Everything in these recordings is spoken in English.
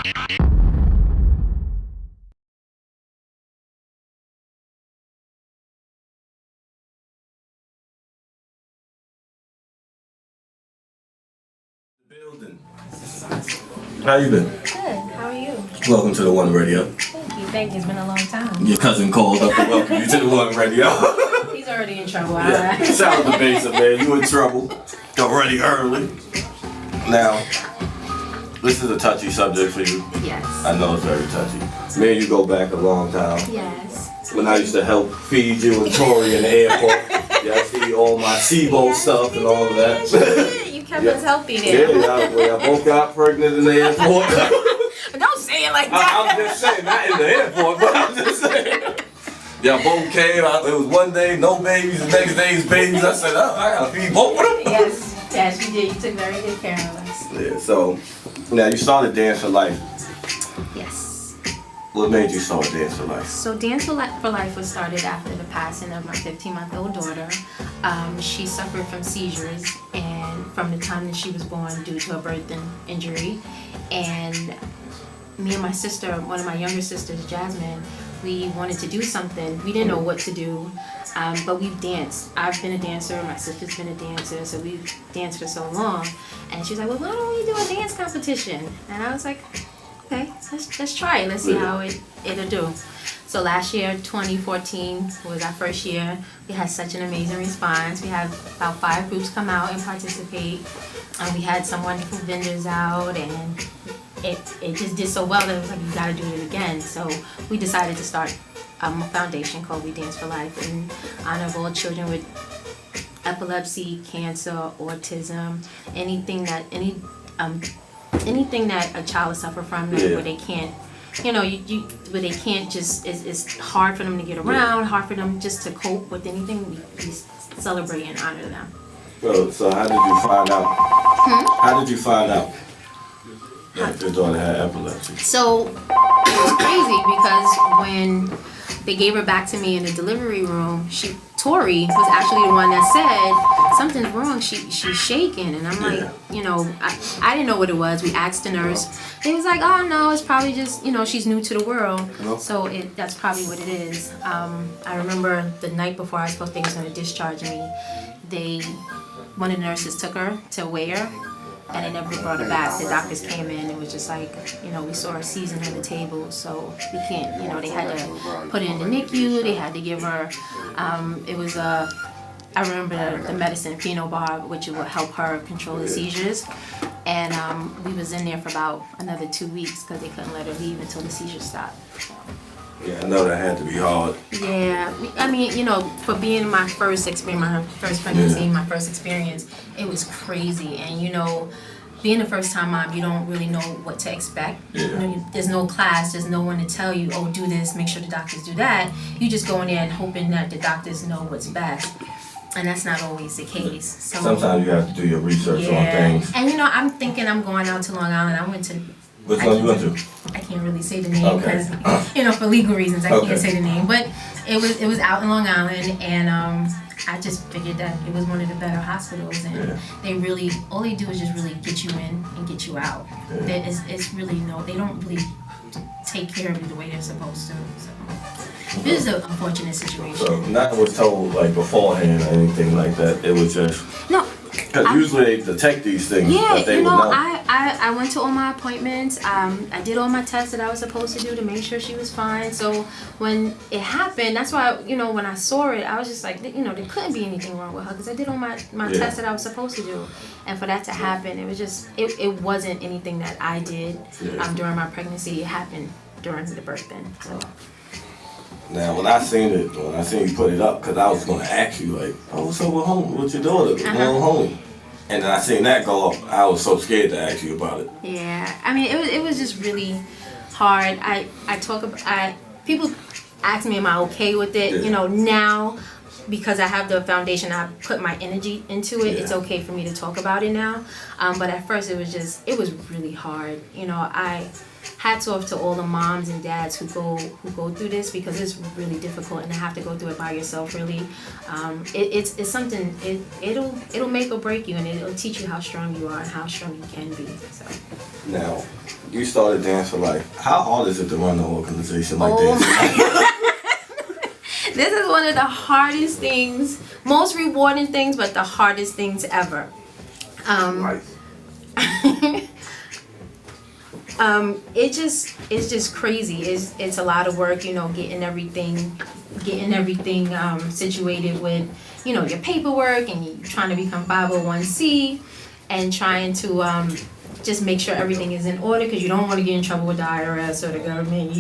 Building. How you been? Good. How are you? Welcome to the One Radio. Thank you. Thank you. It's been a long time. Your cousin called up to welcome you to the One Radio. He's already in trouble. Yeah. Shout out to Basic, man. You in trouble. Already early. Now, this is a touchy subject for you. Yes. I know it's very touchy. Me and you go back a long time. Yes. When I used to help feed you and Tori in the airport. Yeah, I see all my SIBO stuff and all of that. You kept us healthy there. Yeah, I both got pregnant in the airport. Don't say it like that. I'm just saying, not in the airport, but I'm just saying. Y'all both came out, it was one day, no babies, the next day's babies. I said, oh, I gotta feed both of them. Yes, you did. You took very good care of us. Yeah, so now you started Dance for Life. Yes. What made you start Dance for Life? So Dance for Life was started after the passing of my 15-month-old daughter. She suffered from seizures, and from the time that she was born due to a birth injury. And me and my sister, one of my younger sisters, Jasmine, we wanted to do something. We didn't know what to do, but we've danced. I've been a dancer, my sister's been a dancer, so we've danced for so long. And she was like, well, why don't we do a dance competition? And I was like, okay, let's try it. Let's see how it'll do. So last year, 2014, was our first year. We had such an amazing response. We had about 5 groups come out and participate. And we had some wonderful vendors out, and it just did so well that it was like, you gotta do it again. So we decided to start a foundation called We Dance for Life in honor of all children with epilepsy, cancer, autism, anything that a child suffer from, where they can't, where they can't just, it's hard for them to get around, hard for them just to cope with anything. We celebrate and honor them. So how did you find out? How did you find out that your daughter had epilepsy? So it was crazy because when they gave her back to me in the delivery room, Tori was actually the one that said, something's wrong, she's shaking. And I'm like, I didn't know what it was. We asked the nurse. They was like, oh no, it's probably just, she's new to the world. So that's probably what it is. I remember the night before they was going to discharge me, one of the nurses took her to weigh her, and they never brought her back. The doctors came in and was just like, we saw her seizing on the table, so we can't, they had to put her in the NICU. They had to give her, I remember the medicine, phenobarb, which will help her control the seizures. And we was in there for about another 2 weeks because they couldn't let her leave until the seizures stopped. Yeah, I know that had to be hard. Yeah, I mean, for being my first experience, my first pregnancy, my first experience, it was crazy. And being the first time mom, you don't really know what to expect. There's no class, there's no one to tell you, oh, do this, make sure the doctors do that. You just go in there and hoping that the doctors know what's best. And that's not always the case. So sometimes you have to do your research on things. And I'm thinking I'm going out to Long Island. I went to. Which one you went to? I can't really say the name because, for legal reasons, I can't say the name. But it was out in Long Island, and I just figured that it was one of the better hospitals, and they really, all they do is just really get you in and get you out. It's really they don't really take care of you the way they're supposed to. So this is an unfortunate situation. So nothing was told beforehand or anything like that. It was just because usually they detect these things. Yeah, that they would know. I went to all my appointments. I did all my tests that I was supposed to do to make sure she was fine. So when it happened, that's why when I saw it, I was just like, there couldn't be anything wrong with her because I did all my tests that I was supposed to do. And for that to happen, it was just it wasn't anything that I did during my pregnancy. It happened during the birth then. So. Now, when I seen you put it up, because I was going to ask you, what's up with your daughter? What's going on home? And then I seen that go up. I was so scared to ask you about it. Yeah, I mean, it was just really hard. People ask me, am I okay with it? Now, because I have the foundation, I put my energy into it. It's okay for me to talk about it now. But at first, it was really hard. Hats off to all the moms and dads who go through this because it's really difficult and to have to go through it by yourself. Really, it's something. It'll make or break you, and it'll teach you how strong you are and how strong you can be. So. Now, you started Dance for Life. How hard is it to run an organization like Oh this? This is one of the hardest things, most rewarding things, but the hardest things ever. Right. It's just crazy. It's a lot of work, getting everything situated with, your paperwork, and you trying to become 501c, and trying to just make sure everything is in order, because you don't want to get in trouble with the IRS or the government.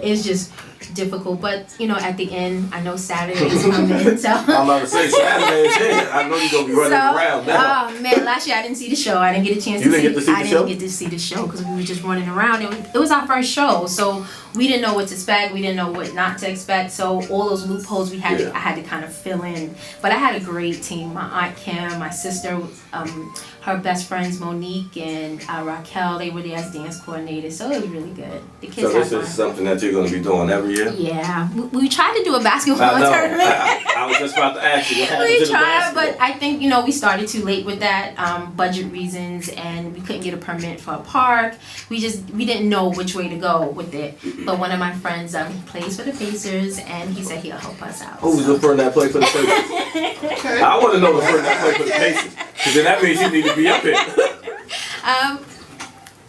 It's just difficult, but at the end, I know Saturday's coming, so I'm about to say Saturday's here. I know you're gonna be running around now. Oh man, last year I didn't see the show. I didn't get a chance to see. You didn't get to see the show? I didn't get to see the show because we were just running around. It was our first show, so we didn't know what to expect. We didn't know what not to expect. So all those loopholes I had to kind of fill in. But I had a great team. My aunt Kim, my sister, her best friends Monique and Raquel. They were there as dance coordinators, so it was really good. The kids. So this is something that you're going to be doing every year? Yeah, we tried to do a basketball tournament. I was just about to ask you what happened to the basketball. But I think we started too late with that, budget reasons, and we couldn't get a permit for a park. We didn't know which way to go with it. But one of my friends plays for the Pacers, and he said he'll help us out. Who's the friend that played for the Pacers? Okay. I want to know the friend that played for the Pacers, because then that means you need to be up here.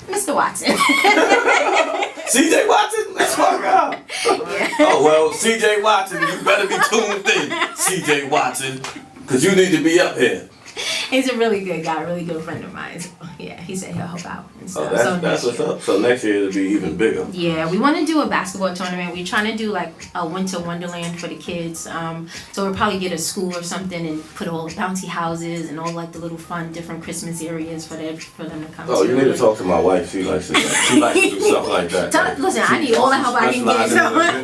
Mr. Watson. CJ Watson? That's my guy. Yeah. Oh, well, CJ Watson, you better be tuned in, CJ Watson, because you need to be up here. He's a really good guy, really good friend of mine. So, yeah, he said he'll help out and stuff. That's what's up. So next year it'll be even bigger. Yeah, we want to do a basketball tournament. We're trying to do like a winter wonderland for the kids. So we'll probably get a school or something and put all the bouncy houses and all like the little fun different Christmas areas for them to come to. Oh, you need to talk to my wife. She likes to do stuff like that. Listen, I need all the help I can get.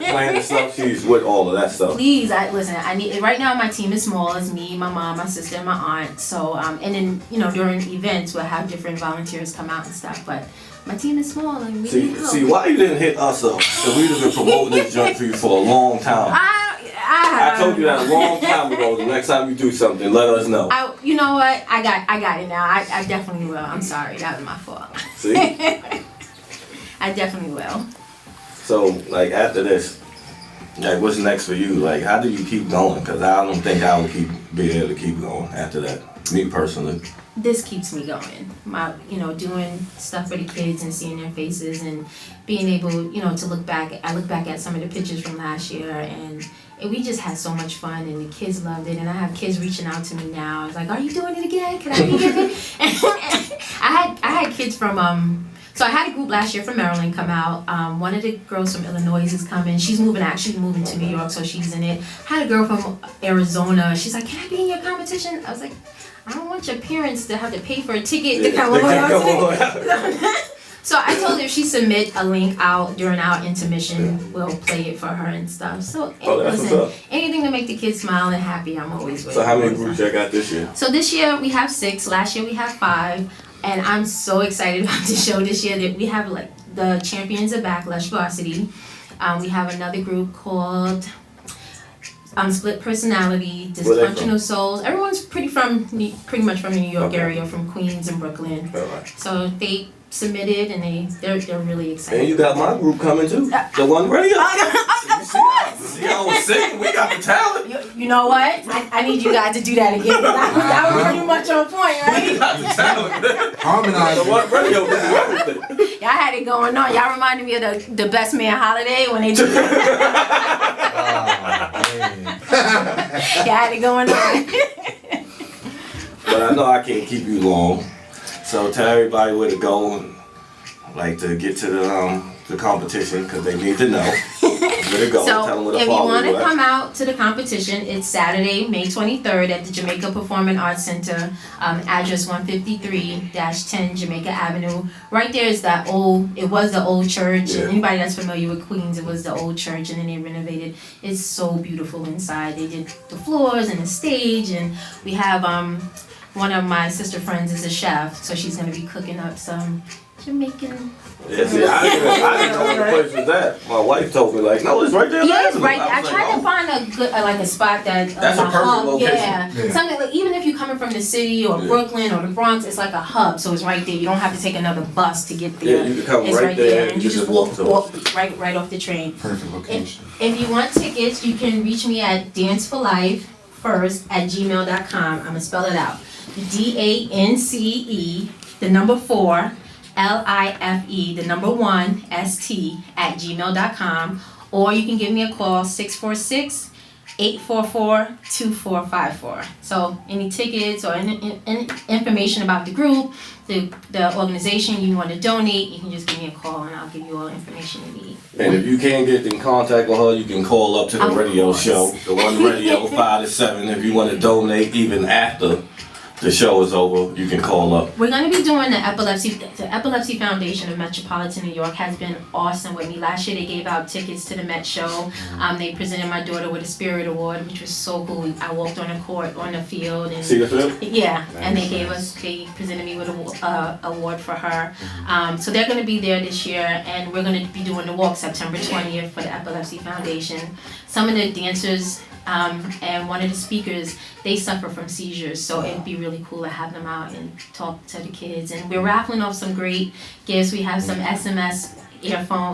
Planning stuff, she's with all of that stuff. Please, I need. Right now my team is small. It's me, my mom, my sister, and my aunt. So and then during events we'll have different volunteers come out and stuff. But my team is small and we need help. See, why you didn't hit us up? Because we'd have been promoting this junk for you for a long time. I told you that a long time ago. The next time you do something, let us know. You know what? I got it now. I definitely will. I'm sorry. That was my fault. See? I definitely will. So, like, after this, like, what's next for you? Like, how do you keep going? Because I don't think I will be able to keep going after that. Me personally. This keeps me going. Doing stuff for the kids and seeing their faces and being able, to look back. I look back at some of the pictures from last year and we just had so much fun and the kids loved it. And I have kids reaching out to me now. It's like, are you doing it again? Can I be here? I had kids from so I had a group last year from Maryland come out. One of the girls from Illinois is coming. She's moving to New York, so she's in it. I had a girl from Arizona. She's like, can I be in your competition? I was like, I don't want your parents to have to pay for a ticket to come over. So I told her if she submit a link out during our intermission, we'll play it for her and stuff. So listen, anything to make the kids smile and happy, I'm always waiting. So how many groups you got this year? So this year we have 6. Last year we had 5. And I'm so excited about the show this year that we have like the Champions of Backlash Varsity. We have another group called Split Personality, Dysfunctional Souls. Everyone's pretty much from the New York area, from Queens and Brooklyn. Right. So they submitted and they're really excited. And you got my group coming too. The YacRadio. See, I was saying we got the talent. You know what? I need you guys to do that again. That was pretty much on point, right? We got the talent. Harmonize. The YacRadio can do everything. Y'all had it going on. Y'all reminded me of the Best Man Holiday when they did Y'all had it going on. But I know I can't keep you long. So tell everybody where to go and like to get to the competition because they need to know. Where to go. So tell them where to if you follow want to you at. come out to the competition, it's Saturday, May 23rd at the Jamaica Performing Arts Center, address 153-10 Jamaica Avenue. Right there is it was the old church. Yeah. Anybody that's familiar with Queens, it was the old church and then they renovated. It's so beautiful inside. They did the floors and the stage and we have one of my sister friends is a chef, so she's gonna be cooking up some Jamaican. Yeah, see, I didn't know where the place was at. My wife told me, like, no, it's right there. Yeah, it's right. I tried to find a good, like a spot that's a perfect hub. location. Yeah, something like even if you're coming from the city or Brooklyn or the Bronx, it's like a hub, so it's right there. You don't have to take another bus to get there. Yeah, you can come it's right there and you just walk right off the train. Perfect location. If you want tickets, you can reach me at danceforlifefirst@gmail.com. I'm gonna spell it out: DANCE, the number 4. LIFE, the number 1, ST@gmail.com, or you can give me a call 646-844-2454. So any tickets or any information about the group, the organization you want to donate, you can just give me a call and I'll give you all the information you need. And if you can't get in contact with her, you can call up to the radio show, the one radio 5 to 7. If you want to donate even after the show is over, you can call up. We're going to be doing the Epilepsy Foundation of Metropolitan New York has been awesome with me. Last year they gave out tickets to the Met Show. They presented my daughter with a Spirit Award, which was so cool. I walked on the court, on the field. And see the field? Yeah, nice. And they presented me with an award for her. So they're going to be there this year, and we're going to be doing the walk September 20th for the Epilepsy Foundation. Some of the dancers and one of the speakers, they suffer from seizures, so it'd be really cool to have them out and talk to the kids. And we're raffling off some great gifts. We have some SMS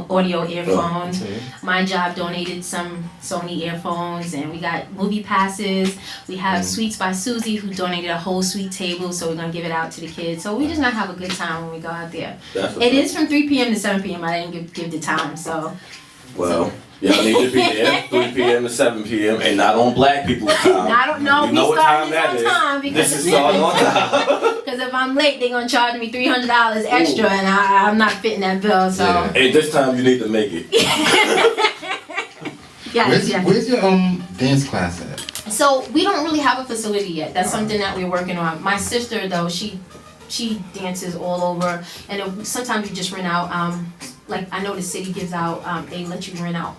audio earphones. My job donated some Sony earphones, and we got movie passes. We have Sweets by Susie, who donated a whole sweet table, so we're gonna give it out to the kids. So we're just gonna have a good time when we go out there. It is from 3 p.m. to 7 p.m. I didn't give the time, so. Well. Y'all need to be there 3 p.m. to 7 p.m. and not on black people's time. I don't know. You know what time that is. This is starting on time. Because if I'm late, they're going to charge me $300 extra, and I'm not fitting that bill, so. Yeah. And this time you need to make it. Where's your dance class at? So we don't really have a facility yet. That's something that we're working on. My sister, though, she dances all over, and sometimes you just rent out, like I know the city gives out, they let you rent out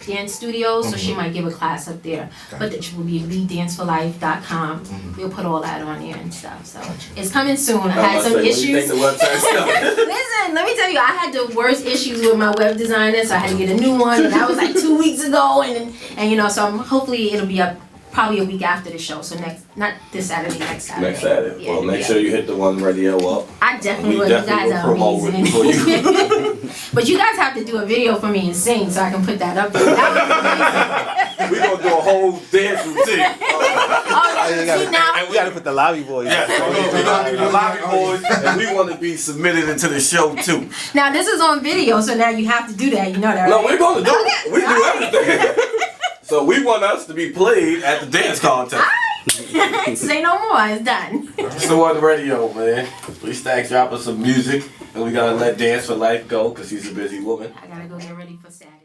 dance studios, so she might give a class up there. But it will be leaddanceforlife.com. We'll put all that on there and stuff. So it's coming soon. I had some issues. Listen, let me tell you, I had the worst issues with my web designer, so I had to get a new one, and that was like 2 weeks ago, and you know, so hopefully it'll be up probably a week after the show, so not this Saturday, next Saturday. Next Saturday. Yeah, well, make sure you hit the one radio up. I definitely will. You guys are amazing. But you guys have to do a video for me and sing so I can put that up there. We're going to do a whole dance routine. And we got to put the lobby boys. Yeah, we're going to do the lobby boys, and we want to be submitted into the show too. Now, this is on video, so now you have to do that. You know that, right? No, we're going to do it. We do everything. So we want us to be played at the dance contest. Say no more, it's done. It's the one radio, man. We Stacks dropping some music, and we gotta let Dance for Life go, because she's a busy woman. I gotta go get ready for Saturday.